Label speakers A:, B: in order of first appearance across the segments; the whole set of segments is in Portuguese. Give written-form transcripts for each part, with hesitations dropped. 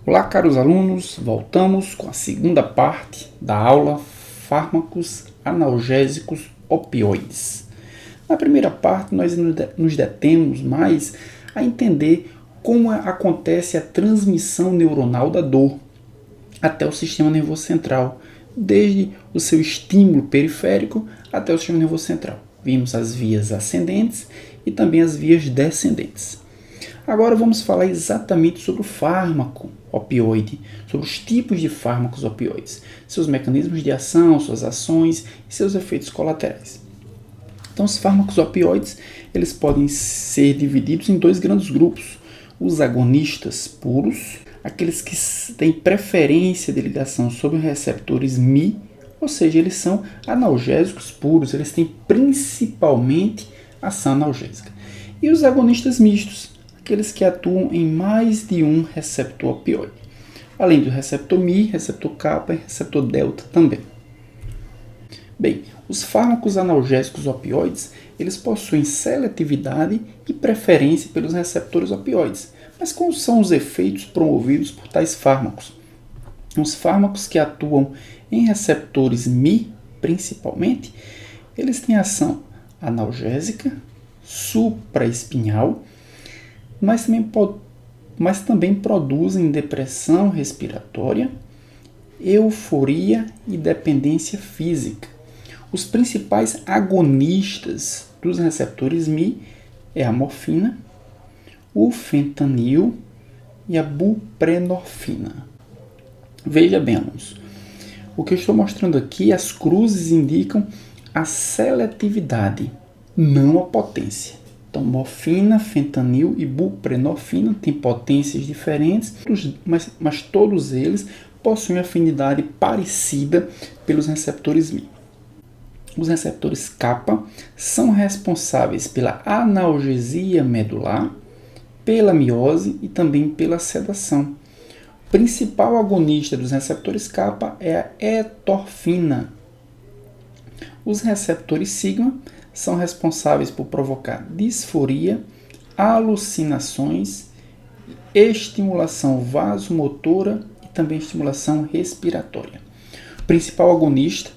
A: Olá, caros alunos, voltamos com a segunda parte da aula Fármacos Analgésicos Opioides. Na primeira parte, nós nos detemos mais a entender como acontece a transmissão neuronal da dor até o sistema nervoso central, desde o seu estímulo periférico até o sistema nervoso central. Vimos as vias ascendentes e também as vias descendentes. Agora vamos falar exatamente sobre o fármaco opioide, sobre os tipos de fármacos opioides, seus mecanismos de ação, suas ações e seus efeitos colaterais. Então, os fármacos opioides eles podem ser divididos em dois grandes grupos: os agonistas puros, aqueles que têm preferência de ligação sobre os receptores μ, ou seja, eles são analgésicos puros, eles têm principalmente ação analgésica, e os agonistas mistos, aqueles que atuam em mais de um receptor opioide, além do receptor μ, receptor kappa e receptor delta também. Bem, os fármacos analgésicos opioides, eles possuem seletividade e preferência pelos receptores opioides. Mas quais são os efeitos promovidos por tais fármacos? Os fármacos que atuam em receptores μ, principalmente, eles têm ação analgésica, supraespinhal, mas também produzem depressão respiratória, euforia e dependência física. Os principais agonistas dos receptores μ é a morfina, o fentanil e a buprenorfina. Veja bem, alunos, o que eu estou mostrando aqui, as cruzes indicam a seletividade, não a potência. Então, morfina, fentanil e buprenorfina têm potências diferentes, mas todos eles possuem afinidade parecida pelos receptores μ. Os receptores kappa são responsáveis pela analgesia medular, pela miose e também pela sedação. O principal agonista dos receptores kappa é a etorfina. Os receptores sigma são responsáveis por provocar disforia, alucinações, estimulação vasomotora e também estimulação respiratória. O principal agonista,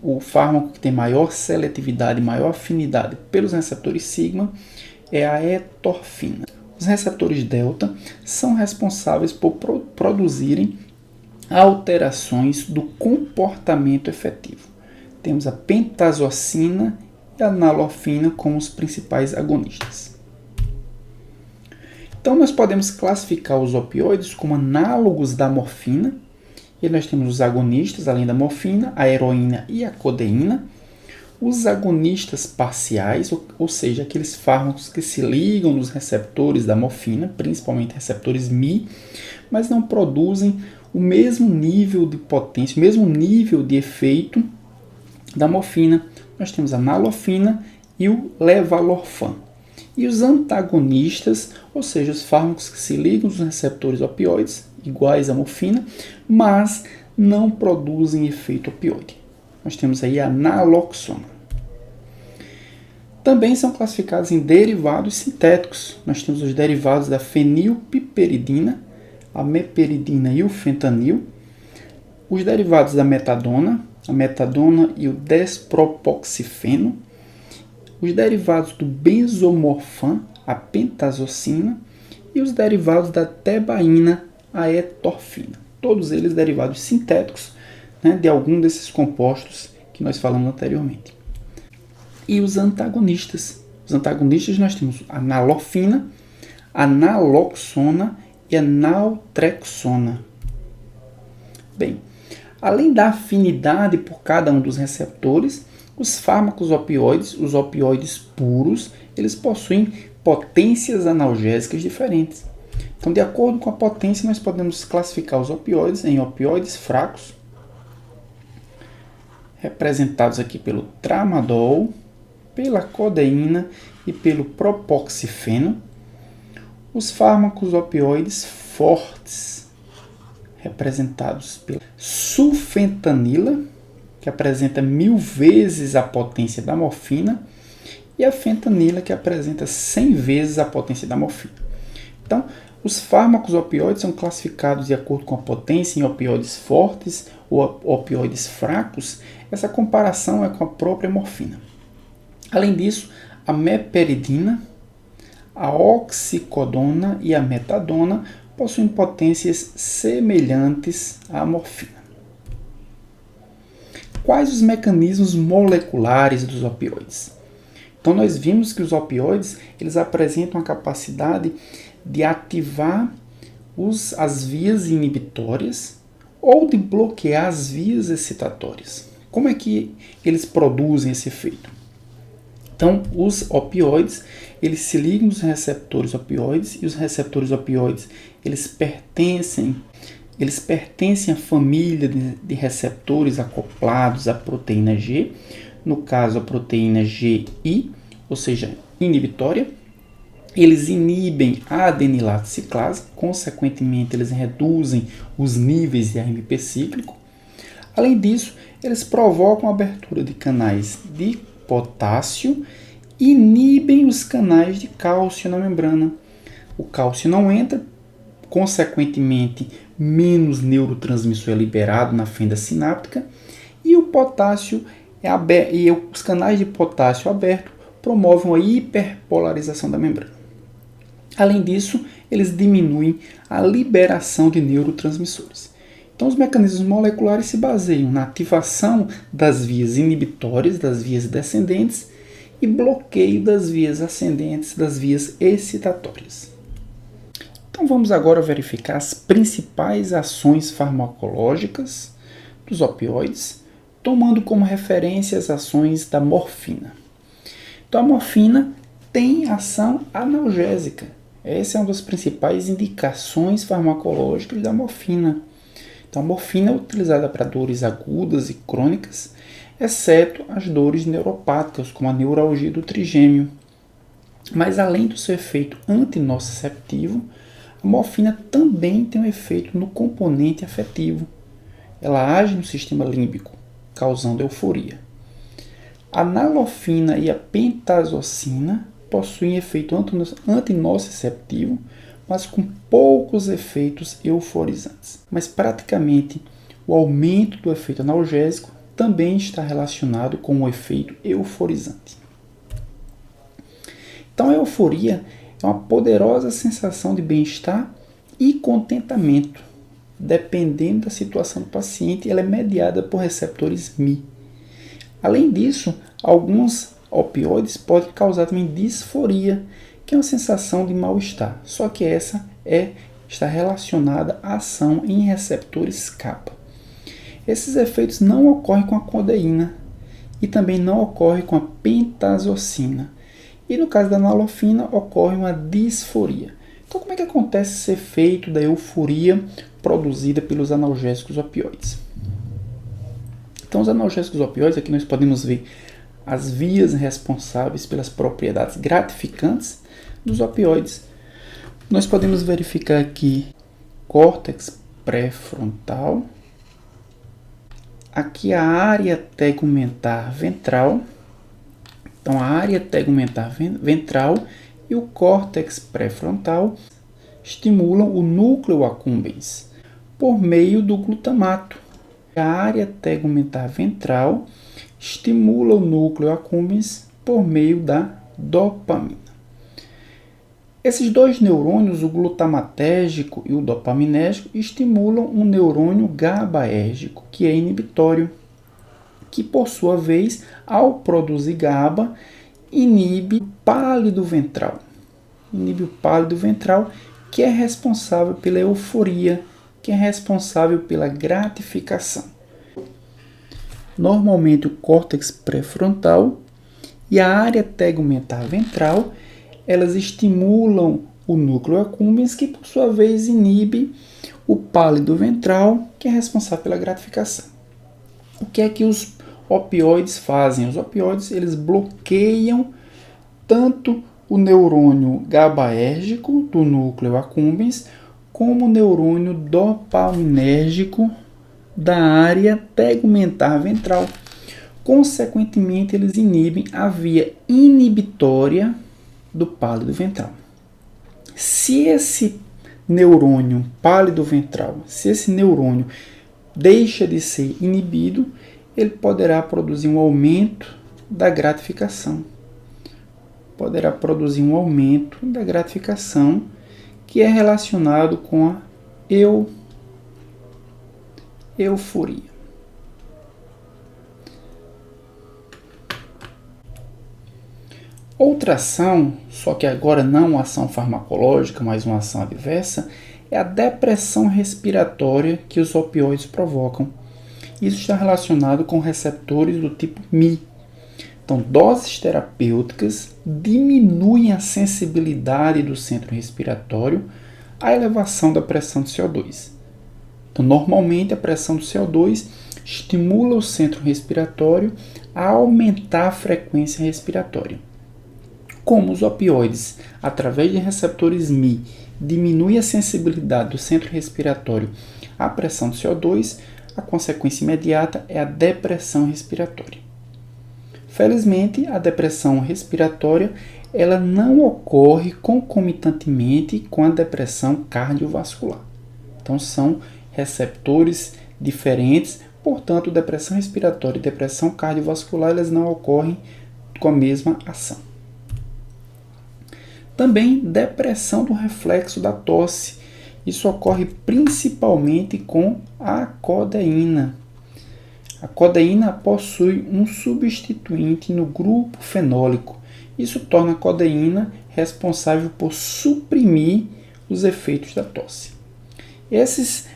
A: o fármaco que tem maior seletividade e maior afinidade pelos receptores sigma, é a etorfina. Os receptores delta são responsáveis por produzirem alterações do comportamento efetivo. Temos a pentazocina e a nalorfina como os principais agonistas. Então, nós podemos classificar os opioides como análogos da morfina. E nós temos os agonistas, além da morfina, a heroína e a codeína. Os agonistas parciais, ou seja, aqueles fármacos que se ligam nos receptores da morfina, principalmente receptores μ, mas não produzem o mesmo nível de potência, o mesmo nível de efeito da morfina. Nós temos a nalorfina e o levalorfan. E os antagonistas, ou seja, os fármacos que se ligam nos receptores opioides, iguais à morfina, mas não produzem efeito opioide. Nós temos aí a naloxona. Também são classificados em derivados sintéticos. Nós temos os derivados da fenilpiperidina, a meperidina e o fentanil. Os derivados da metadona, a metadona e o despropoxifeno. Os derivados do benzomorfan, a pentazocina. E os derivados da tebaína, a etorfina. Todos eles derivados sintéticos, de algum desses compostos que nós falamos anteriormente. E os antagonistas. Os antagonistas nós temos a nalorfina, a naloxona e a naltrexona. Bem, além da afinidade por cada um dos receptores, os fármacos opioides, os opioides puros, eles possuem potências analgésicas diferentes. Então, de acordo com a potência, nós podemos classificar os opioides em opioides fracos, representados aqui pelo tramadol, pela codeína e pelo propoxifeno. Os fármacos opioides fortes, representados pela sulfentanila, que apresenta 1000 vezes a potência da morfina, e a fentanila, que apresenta 100 vezes a potência da morfina. Então, Os fármacos opioides são classificados de acordo com a potência em opioides fortes ou opioides fracos. Essa comparação é com a própria morfina. Além disso, a meperidina, a oxicodona e a metadona possuem potências semelhantes à morfina. Quais os mecanismos moleculares dos opioides? Então, nós vimos que os opioides eles apresentam a capacidade de ativar as vias inibitórias ou de bloquear as vias excitatórias. Como é que eles produzem esse efeito? Então, os opioides, eles se ligam nos receptores opioides, e os receptores opioides, eles pertencem à família de receptores acoplados à proteína G, no caso a proteína GI, ou seja, inibitória. Eles inibem a adenilato ciclase, consequentemente eles reduzem os níveis de AMP cíclico. Além disso, eles provocam a abertura de canais de potássio e inibem os canais de cálcio na membrana. O cálcio não entra, consequentemente, menos neurotransmissor é liberado na fenda sináptica e o potássio é aberto, e os canais de potássio abertos promovem a hiperpolarização da membrana. Além disso, eles diminuem a liberação de neurotransmissores. Então, os mecanismos moleculares se baseiam na ativação das vias inibitórias, das vias descendentes, e bloqueio das vias ascendentes, das vias excitatórias. Então, vamos agora verificar as principais ações farmacológicas dos opioides, tomando como referência as ações da morfina. Então, a morfina tem ação analgésica. Essa é uma das principais indicações farmacológicas da morfina. Então, a morfina é utilizada para dores agudas e crônicas, exceto as dores neuropáticas, como a neuralgia do trigêmeo. Mas, além do seu efeito antinociceptivo, a morfina também tem um efeito no componente afetivo. Ela age no sistema límbico, causando euforia. A nalofina e a pentazocina possuem efeito antinociceptivo, mas com poucos efeitos euforizantes. Mas praticamente o aumento do efeito analgésico também está relacionado com o efeito euforizante. Então a euforia é uma poderosa sensação de bem-estar e contentamento. Dependendo da situação do paciente, ela é mediada por receptores Mi. Além disso, alguns opioides podem causar também disforia, que é uma sensação de mal-estar, só que essa está relacionada à ação em receptores kappa. Esses efeitos não ocorrem com a codeína e também não ocorrem com a pentazocina. E no caso da nalofina, ocorre uma disforia. Então, como é que acontece esse efeito da euforia produzida pelos analgésicos opioides? Então, os analgésicos opioides, aqui nós podemos ver as vias responsáveis pelas propriedades gratificantes dos opioides. Nós podemos verificar aqui córtex pré-frontal, aqui a área tegumentar ventral. Então, a área tegumentar ventral e o córtex pré-frontal estimulam o núcleo accumbens por meio do glutamato. A área tegumentar ventral estimula o núcleo accumbens por meio da dopamina. Esses dois neurônios, o glutamatérgico e o dopaminérgico, estimulam um neurônio GABAérgico, que é inibitório, que por sua vez, ao produzir GABA, inibe o pálido ventral. Inibe o pálido ventral, que é responsável pela euforia, que é responsável pela gratificação. Normalmente o córtex pré-frontal e a área tegumentar ventral, elas estimulam o núcleo accumbens, que por sua vez inibe o pálido ventral, que é responsável pela gratificação. O que é que os opioides fazem? Os opioides eles bloqueiam tanto o neurônio GABAérgico do núcleo accumbens, como o neurônio dopaminérgico da área tegumentar ventral. Consequentemente, eles inibem a via inibitória do pálido ventral. Se esse neurônio pálido ventral, se esse neurônio deixa de ser inibido, ele poderá produzir um aumento da gratificação. Poderá produzir um aumento da gratificação que é relacionado com a euforia. Outra ação, só que agora não uma ação farmacológica, mas uma ação adversa, é a depressão respiratória que os opioides provocam. Isso está relacionado com receptores do tipo Mi. Então, doses terapêuticas diminuem a sensibilidade do centro respiratório à elevação da pressão de CO2. Então, normalmente, a pressão do CO2 estimula o centro respiratório a aumentar a frequência respiratória. Como os opioides, através de receptores Mi, diminuem a sensibilidade do centro respiratório à pressão de CO2, a consequência imediata é a depressão respiratória. Felizmente, a depressão respiratória ela não ocorre concomitantemente com a depressão cardiovascular. Então, são receptores diferentes, portanto, depressão respiratória e depressão cardiovascular elas não ocorrem com a mesma ação. Também depressão do reflexo da tosse. Isso ocorre principalmente com a codeína. A codeína possui um substituinte no grupo fenólico. Isso torna a codeína responsável por suprimir os efeitos da tosse.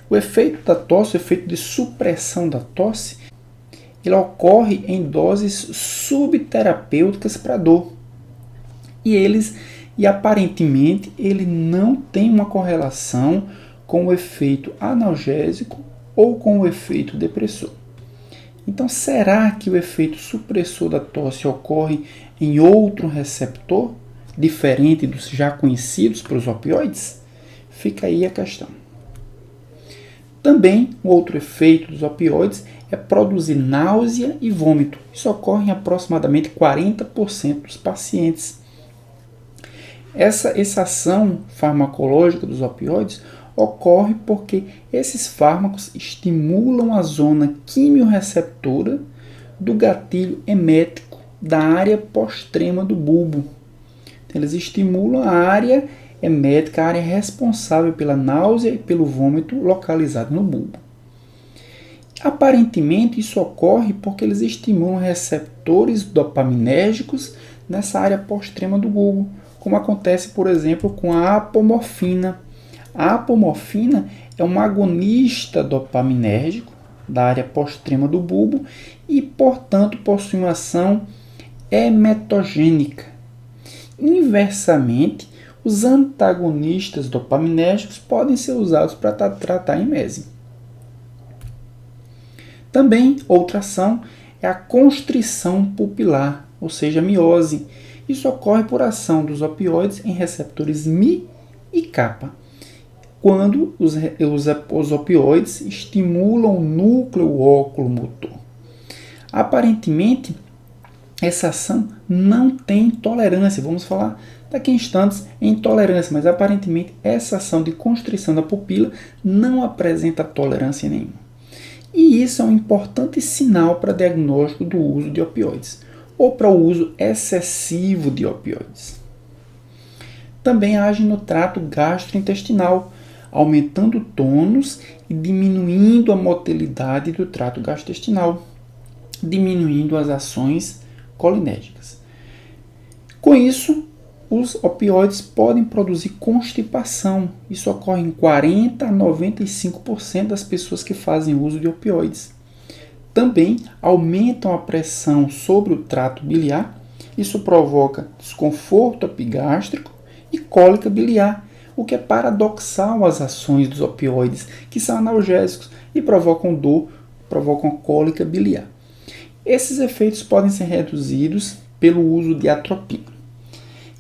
A: O efeito da tosse, o efeito de supressão da tosse, ele ocorre em doses subterapêuticas para dor. E aparentemente ele não tem uma correlação com o efeito analgésico ou com o efeito depressor. Então, será que o efeito supressor da tosse ocorre em outro receptor, diferente dos já conhecidos para os opioides? Fica aí a questão. Também, um outro efeito dos opioides é produzir náusea e vômito. Isso ocorre em aproximadamente 40% dos pacientes. Essa ação farmacológica dos opioides ocorre porque esses fármacos estimulam a zona quimiorreceptora do gatilho emético da área pós-trema do bulbo. Então, eles estimulam a área emética, a área responsável pela náusea e pelo vômito localizado no bulbo. Aparentemente, isso ocorre porque eles estimulam receptores dopaminérgicos nessa área pós-trema do bulbo, como acontece, por exemplo, com a apomorfina. A apomorfina é um agonista dopaminérgico da área pós-trema do bulbo e, portanto, possui uma ação emetogênica. Inversamente, os antagonistas dopaminérgicos podem ser usados para tratar a emese. Também, outra ação é a constrição pupilar, ou seja, a miose. Isso ocorre por ação dos opioides em receptores Mi e kappa, quando os opioides estimulam o núcleo óculo-motor. Aparentemente, essa ação não tem tolerância. Vamos falar daqui a instantes em tolerância, mas aparentemente essa ação de constrição da pupila não apresenta tolerância nenhuma. E isso é um importante sinal para diagnóstico do uso de opioides, ou para o uso excessivo de opioides. Também age no trato gastrointestinal, aumentando o tônus e diminuindo a motilidade do trato gastrointestinal, diminuindo as ações colinérgicas. Com isso, os opioides podem produzir constipação. Isso ocorre em 40% a 95% das pessoas que fazem uso de opioides. Também aumentam a pressão sobre o trato biliar. Isso provoca desconforto epigástrico e cólica biliar, o que é paradoxal às ações dos opioides, que são analgésicos e provocam dor, provocam cólica biliar. Esses efeitos podem ser reduzidos pelo uso de atropina.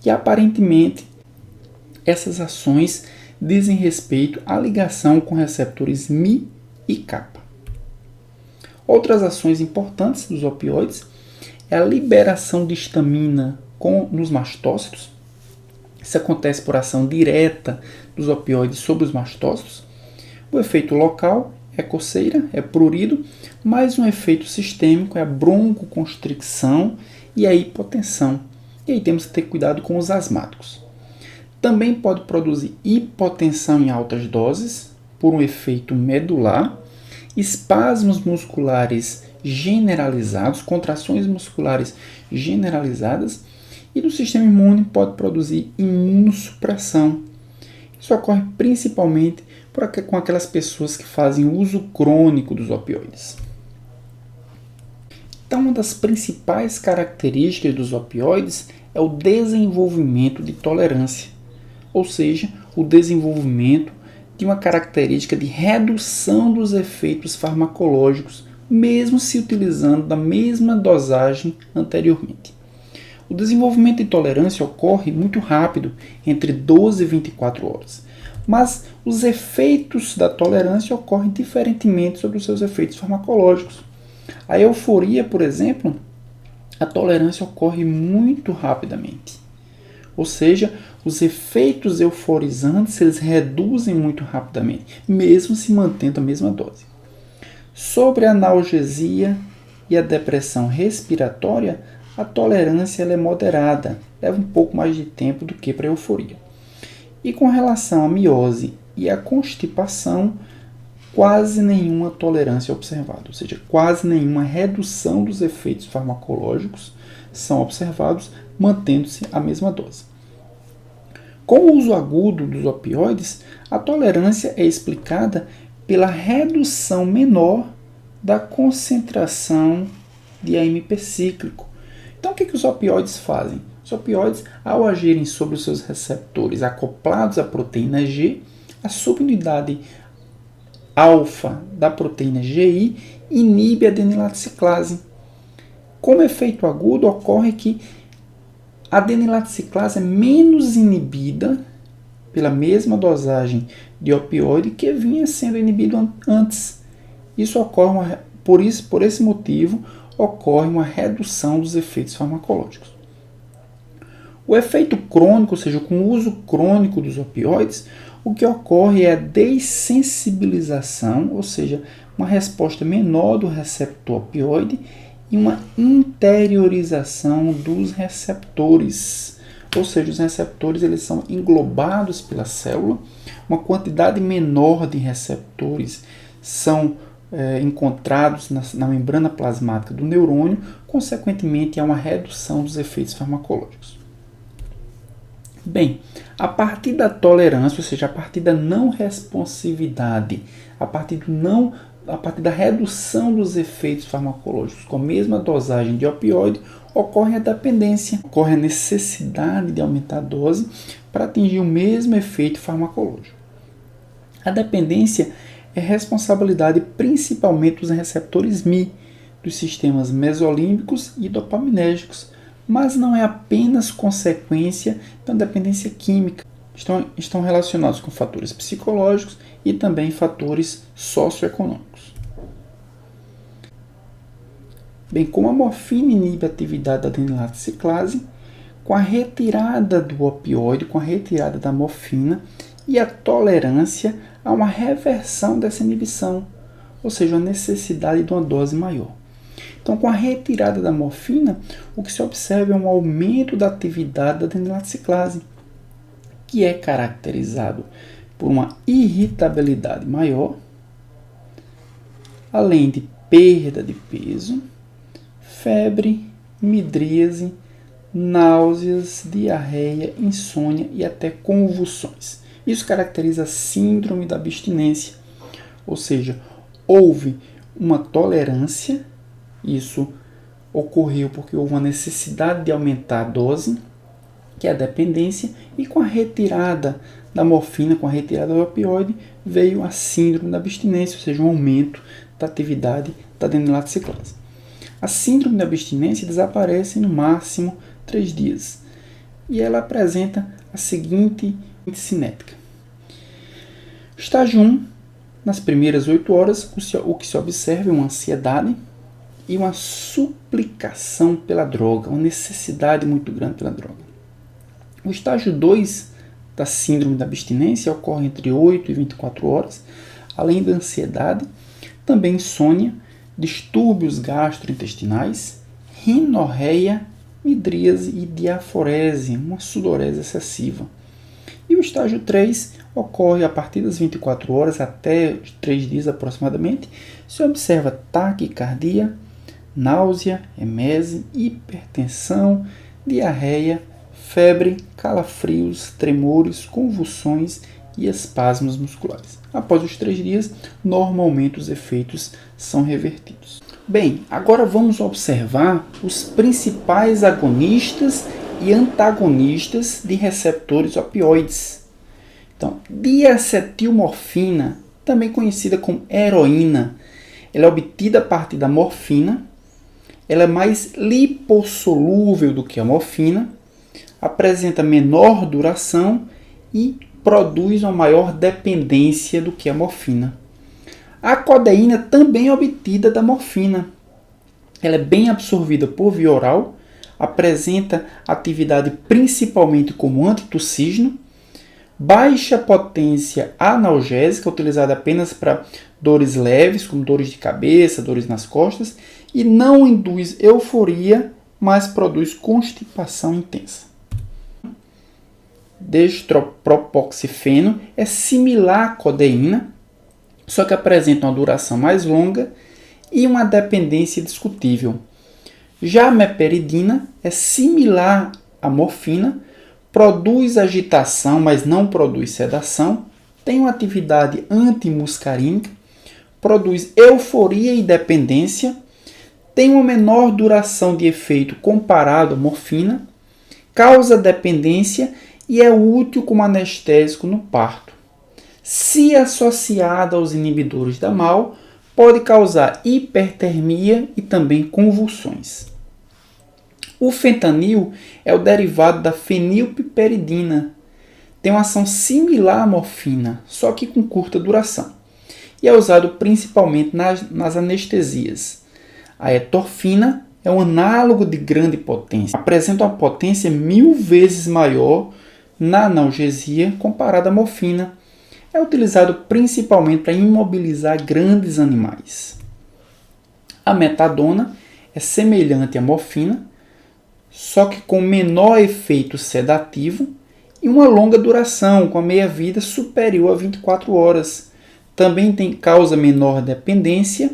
A: E aparentemente, essas ações dizem respeito à ligação com receptores Mi e kappa. Outras ações importantes dos opioides é a liberação de histamina nos mastócitos, Isso acontece por ação direta dos opioides sobre os mastócitos. O efeito local é coceira, é prurido, mas um efeito sistêmico é a broncoconstricção e a hipotensão. E aí temos que ter cuidado com os asmáticos. Também pode produzir hipotensão em altas doses, por um efeito medular, espasmos musculares generalizados, contrações musculares generalizadas, e no sistema imune pode produzir imunossupressão. Isso ocorre principalmente com aquelas pessoas que fazem uso crônico dos opioides. Então, uma das principais características dos opioides é o desenvolvimento de tolerância, ou seja, o desenvolvimento de uma característica de redução dos efeitos farmacológicos, mesmo se utilizando da mesma dosagem anteriormente. O desenvolvimento de tolerância ocorre muito rápido, entre 12 e 24 horas, mas os efeitos da tolerância ocorrem diferentemente sobre os seus efeitos farmacológicos. A euforia, por exemplo, a tolerância ocorre muito rapidamente. Ou seja, os efeitos euforizantes eles reduzem muito rapidamente, mesmo se mantendo a mesma dose. Sobre a analgesia e a depressão respiratória, a tolerância ela é moderada, leva um pouco mais de tempo do que para a euforia. E com relação à miose e à constipação, quase nenhuma tolerância é observada, ou seja, quase nenhuma redução dos efeitos farmacológicos são observados, mantendo-se a mesma dose. Com o uso agudo dos opioides, a tolerância é explicada pela redução menor da concentração de AMP cíclico. Então, o que os opioides fazem? Os opioides, ao agirem sobre os seus receptores acoplados à proteína G, a subunidade alfa da proteína GI inibe a adenilaticiclase. Como efeito agudo, ocorre que a adenilaticiclase é menos inibida pela mesma dosagem de opioide que vinha sendo inibido antes. Isso ocorre, por esse motivo, ocorre uma redução dos efeitos farmacológicos. O efeito crônico, ou seja, com o uso crônico dos opioides, o que ocorre é a dessensibilização, ou seja, uma resposta menor do receptor opioide e uma interiorização dos receptores. Ou seja, os receptores eles são englobados pela célula, uma quantidade menor de receptores são encontrados na membrana plasmática do neurônio, consequentemente há uma redução dos efeitos farmacológicos. Bem, a partir da tolerância, ou seja, a partir da não responsividade, a partir da redução dos efeitos farmacológicos com a mesma dosagem de opioide, ocorre a dependência, ocorre a necessidade de aumentar a dose para atingir o mesmo efeito farmacológico. A dependência é responsabilidade principalmente dos receptores Mi, dos sistemas mesolímbicos e dopaminérgicos, mas não é apenas consequência da dependência química. Estão relacionados com fatores psicológicos e também fatores socioeconômicos. Bem, como a morfina inibe a atividade da adenilaticiclase, com a retirada do opioide, com a retirada da morfina e a tolerância, há uma reversão dessa inibição, ou seja, a necessidade de uma dose maior. Então, com a retirada da morfina, o que se observa é um aumento da atividade da adenilaticiclase, que é caracterizado por uma irritabilidade maior, além de perda de peso, febre, midríase, náuseas, diarreia, insônia e até convulsões. Isso caracteriza a síndrome da abstinência, ou seja, houve uma tolerância, isso ocorreu porque houve uma necessidade de aumentar a dose, que é a dependência, e com a retirada da morfina, com a retirada do opioide, veio a síndrome da abstinência, ou seja, um aumento da atividade da adenilaticiclase. A síndrome da abstinência desaparece no máximo 3 dias, e ela apresenta a seguinte cinética. Estágio 1, nas primeiras 8 horas, o que se observa é uma ansiedade e uma suplicação pela droga, uma necessidade muito grande pela droga. O estágio 2 da síndrome da abstinência ocorre entre 8 e 24 horas, além da ansiedade, também insônia, distúrbios gastrointestinais, rinorreia, midríase e diaforese, uma sudorese excessiva. E o estágio 3 ocorre a partir das 24 horas até 3 dias aproximadamente. Se observa taquicardia, náusea, emese, hipertensão, diarreia, febre, calafrios, tremores, convulsões e espasmos musculares. Após os 3 dias, normalmente os efeitos são revertidos. Bem, agora vamos observar os principais agonistas e antagonistas de receptores opioides. Então, diacetilmorfina, também conhecida como heroína, ela é obtida a partir da morfina, ela é mais lipossolúvel do que a morfina, apresenta menor duração e produz uma maior dependência do que a morfina. A codeína também é obtida da morfina. Ela é bem absorvida por via oral, apresenta atividade principalmente como antitussígeno, baixa potência analgésica, utilizada apenas para dores leves, como dores de cabeça, dores nas costas, e não induz euforia, mas produz constipação intensa. Dextropropoxifeno é similar à codeína, só que apresenta uma duração mais longa e uma dependência discutível. Já a meperidina é similar à morfina, produz agitação, mas não produz sedação, tem uma atividade antimuscarínica, produz euforia e dependência, tem uma menor duração de efeito comparado à morfina, causa dependência e é útil como anestésico no parto. Se associada aos inibidores da MAO, pode causar hipertermia e também convulsões. O fentanil é o derivado da fenilpiperidina. Tem uma ação similar à morfina, só que com curta duração. E é usado principalmente nas anestesias. A etorfina é um análogo de grande potência. Apresenta uma potência 1000 vezes maior na analgesia comparada à morfina. É utilizado principalmente para imobilizar grandes animais. A metadona é semelhante à morfina, só que com menor efeito sedativo e uma longa duração, com a meia-vida superior a 24 horas. Também tem causa menor dependência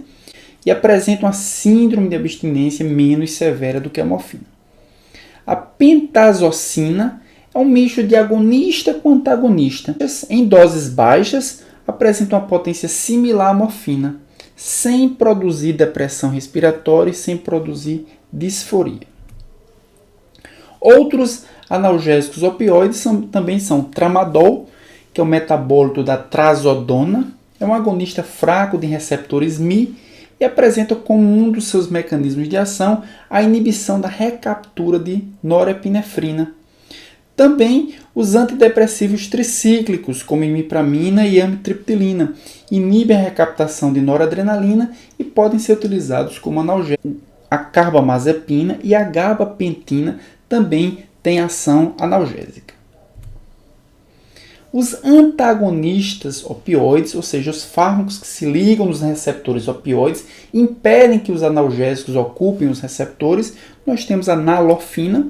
A: e apresenta uma síndrome de abstinência menos severa do que a morfina. A pentazocina é um misto de agonista com antagonista. Em doses baixas, apresenta uma potência similar à morfina, sem produzir depressão respiratória e sem produzir disforia. Outros analgésicos opioides também são tramadol, que é o metabólito da trazodona, é um agonista fraco de receptores μ e apresenta como um dos seus mecanismos de ação a inibição da recaptura de norepinefrina. Também os antidepressivos tricíclicos, como imipramina e amitriptilina, inibem a recaptação de noradrenalina e podem ser utilizados como analgésicos. A carbamazepina e a gabapentina também têm ação analgésica. Os antagonistas opioides, ou seja, os fármacos que se ligam nos receptores opioides, impedem que os analgésicos ocupem os receptores. Nós temos a nalorfina,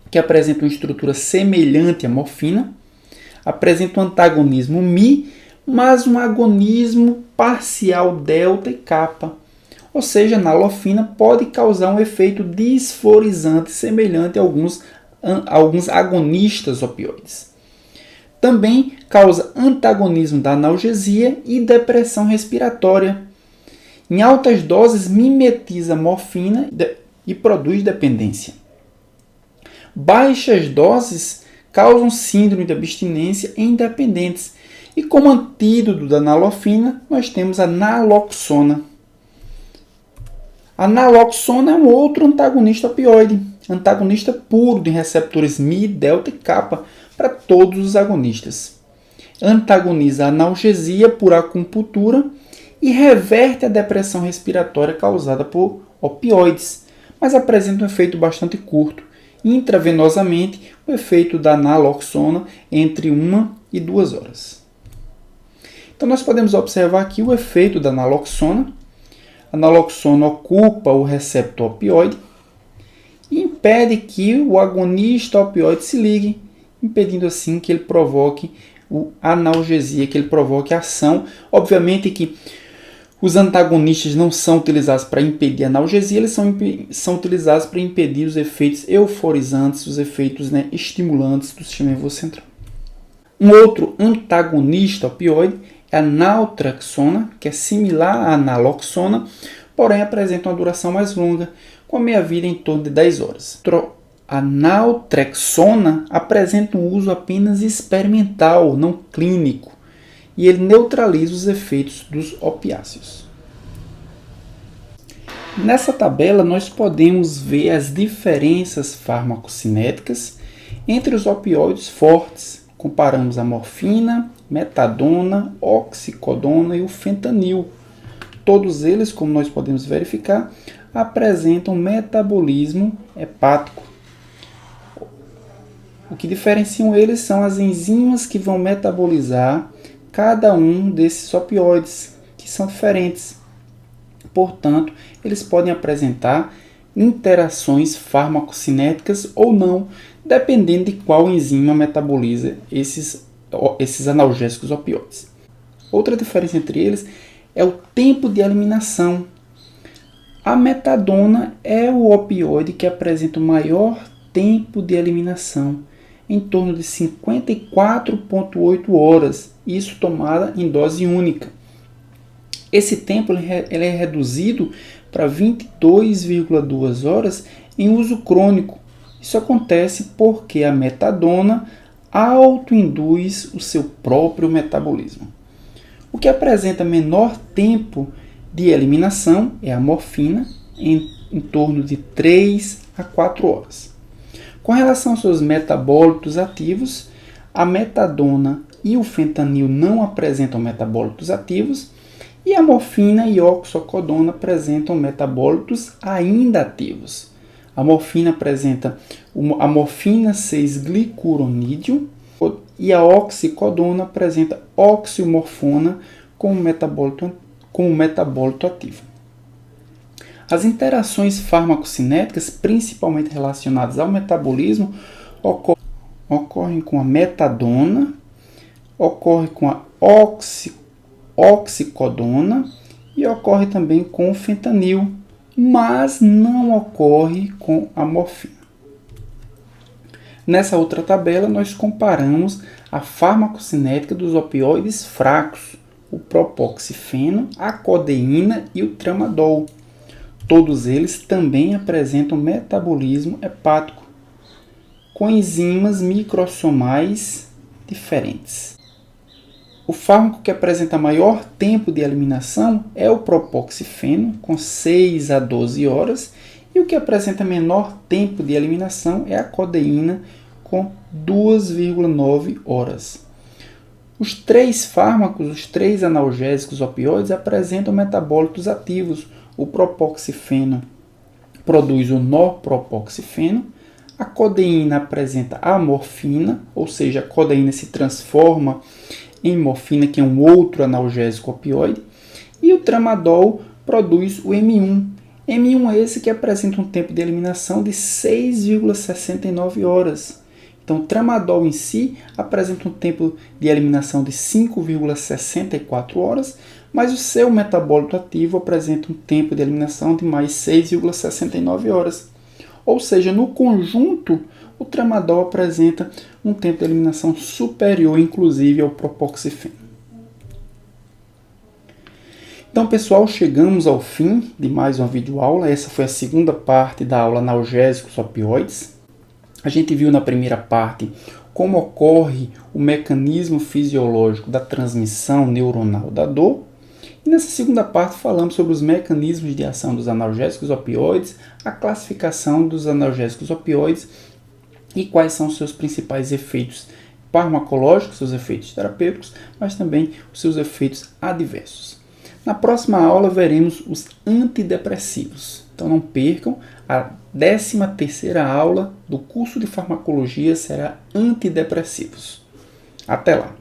A: que apresenta uma estrutura semelhante à morfina, apresenta um antagonismo μ, mas um agonismo parcial delta e kappa. Ou seja, a nalorfina pode causar um efeito disforizante semelhante a alguns agonistas opioides. Também causa antagonismo da analgesia e depressão respiratória. Em altas doses, mimetiza a morfina e produz dependência. Baixas doses causam síndrome de abstinência em dependentes. E como antídoto da nalorfina, nós temos a naloxona. A naloxona é um outro antagonista opioide, antagonista puro de receptores μ, delta e kappa para todos os agonistas. Antagoniza a analgesia por acupuntura e reverte a depressão respiratória causada por opioides, mas apresenta um efeito bastante curto intravenosamente o efeito da naloxona entre 1 e 2 horas. Então nós podemos observar aqui o efeito da naloxona. A naloxona ocupa o receptor opioide e impede que o agonista opioide se ligue, impedindo assim que ele provoque a analgesia, que ele provoque a ação. Obviamente que os antagonistas não são utilizados para impedir a analgesia, eles são utilizados para impedir os efeitos euforizantes, os efeitos estimulantes do sistema nervoso central. Um outro antagonista opioide é a naltrexona, que é similar à naloxona, porém apresenta uma duração mais longa, com a meia-vida em torno de 10 horas. A naltrexona apresenta um uso apenas experimental, não clínico, e ele neutraliza os efeitos dos opiáceos. Nessa tabela nós podemos ver as diferenças farmacocinéticas entre os opioides fortes. Comparamos a morfina, metadona, oxicodona e o fentanil. Todos eles, como nós podemos verificar, apresentam metabolismo hepático. O que diferenciam eles são as enzimas que vão metabolizar cada um desses opioides, que são diferentes. Portanto, eles podem apresentar interações farmacocinéticas ou não, dependendo de qual enzima metaboliza esses analgésicos opioides. Outra diferença entre eles é o tempo de eliminação. A metadona é o opioide que apresenta o maior tempo de eliminação, em torno de 54,8 horas, isso tomada em dose única. Esse tempo ele é reduzido para 22,2 horas em uso crônico. Isso acontece porque a metadona autoinduz o seu próprio metabolismo. O que apresenta menor tempo de eliminação é a morfina, em torno de 3 a 4 horas. Com relação aos seus metabólitos ativos, a metadona e o fentanil não apresentam metabólitos ativos e a morfina e oxicodona apresentam metabólitos ainda ativos. A morfina apresenta a morfina 6-glicuronídeo e a oxicodona apresenta oximorfona como metabólito ativo. As interações farmacocinéticas, principalmente relacionadas ao metabolismo, ocorrem com a metadona, ocorre com a oxicodona e ocorre também com o fentanil, mas não ocorre com a morfina. Nessa outra tabela, nós comparamos a farmacocinética dos opioides fracos, o propoxifeno, a codeína e o tramadol. Todos eles também apresentam metabolismo hepático, com enzimas microsomais diferentes. O fármaco que apresenta maior tempo de eliminação é o propoxifeno, com 6 a 12 horas, e o que apresenta menor tempo de eliminação é a codeína, com 2,9 horas. Os três fármacos, os três analgésicos opioides, apresentam metabólitos ativos. O propoxifeno produz o norpropoxifeno, a codeína apresenta a morfina, ou seja, a codeína se transforma em morfina, que é um outro analgésico opioide, e o tramadol produz o M1. M1 é esse que apresenta um tempo de eliminação de 6,69 horas. Então, o tramadol em si apresenta um tempo de eliminação de 5,64 horas, mas o seu metabólito ativo apresenta um tempo de eliminação de mais 6,69 horas. Ou seja, no conjunto, o tramadol apresenta um tempo de eliminação superior, inclusive, ao propoxifeno. Então, pessoal, chegamos ao fim de mais uma videoaula. Essa foi a segunda parte da aula analgésicos opioides. A gente viu na primeira parte como ocorre o mecanismo fisiológico da transmissão neuronal da dor. E nessa segunda parte falamos sobre os mecanismos de ação dos analgésicos opioides, a classificação dos analgésicos opioides e quais são os seus principais efeitos farmacológicos, seus efeitos terapêuticos, mas também os seus efeitos adversos. Na próxima aula veremos os antidepressivos. Então não percam, a 13ª aula do curso de farmacologia será antidepressivos. Até lá!